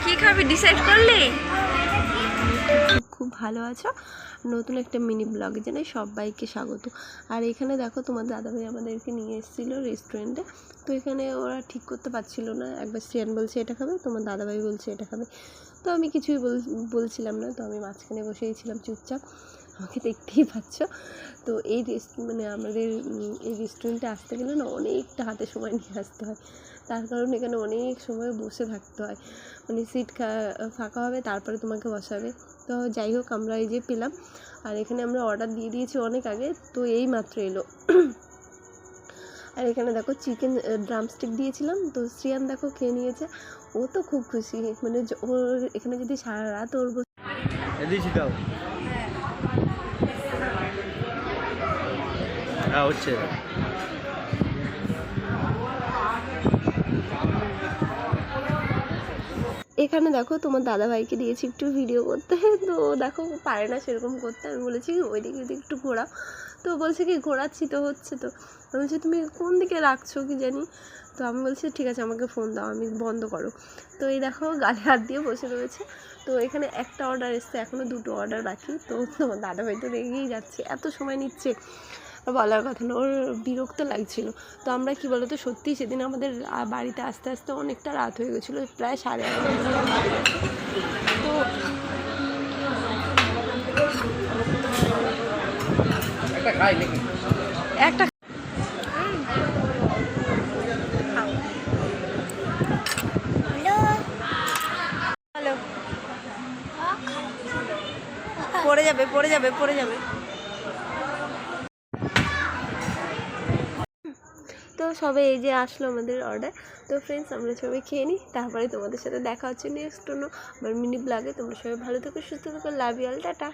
কি খাবি ডিসাইড করলি? খুব ভালো আছো? নতুন একটা মিনি ব্লগে জানাই সবাইকে স্বাগত। আর এখানে দেখো তোমার দাদাভাই আমাদেরকে নিয়ে এসেছিলো রেস্টুরেন্টে। তো এখানে ওরা ঠিক করতে পারছিল না, একবার শ্রিয়ান বলছে এটা খাবে, তোমার দাদাভাই বলছে এটা খাবে। তো আমি কিছুই বলছিলাম না, তো আমি মাঝখানে বসেই ছিলাম চুপচাপ, আমাকে দেখতেই পাচ্ছ। তো এই মানে আমাদের এই রেস্টুরেন্টে আসতে গেলে না অনেকটা হাতে সময় নিয়ে আসতে হয়, তার কারণ এখানে অনেক সময় বসে থাকতে হয়, মানে সিট ফাঁকা হবে তারপরে তোমাকে বসাবে। তো যাই হোক আমরা এই যে পেলাম, আর এখানে আমরা অর্ডার দিয়ে দিয়েছি অনেক আগে, তো এই মাত্র এলো। আর এখানে দেখো চিকেন ড্রামস্টিক দিয়েছিলাম, তো শ্রিয়ান দেখো খেয়ে নিয়েছে, ও তো খুব খুশি, মানে ওর এখানে যদি সারা রাত ওর হচ্ছে। এখানে দেখো তোমার দাদাভাইকে দিয়েছি একটু ভিডিও করতে, তো দেখো পারে না সেরকম করতে। আমি বলেছি ওইদিকে একটু ঘোরা, তো বলছে কি ঘোরাচ্ছি তো হচ্ছে। তো আমি বলছি তুমি কোন দিকে রাখছো কি জানি, তো আমি বলছি ঠিক আছে আমাকে ফোন দাও, আমি বন্ধ করো। তো এই দেখো গালে হাত দিয়ে বসে রয়েছে। তো এখানে একটা অর্ডার এসছে, এখনও দুটো অর্ডার বাকি। তো তোমার দাদাভাই তো রেগেই যাচ্ছে, এত সময় নিচ্ছে, বলার কথা না, ওর বিরক্ত লাগছিল। তো আমরা কি বলতো সত্যিই সেদিন আমাদের বাড়িতে আস্তে আস্তে অনেকটা রাত হয়ে গেছিলো, প্রায় 11:30। তো একটা হ্যালো, পড়ে যাবে পড়ে যাবে পড়ে যাবে। তো সবাই এই যে আসলো আমাদের অর্ডার। তো ফ্রেন্ডস আমরা সবাই খেয়ে নিই, তারপরে তোমাদের সাথে দেখা হচ্ছে নেক্সট অন্য আমার মিনি ব্লগে। তোমরা সবাই ভালো থেকো, সুস্থ থেকো, লাভ ইউ অল, টাটা।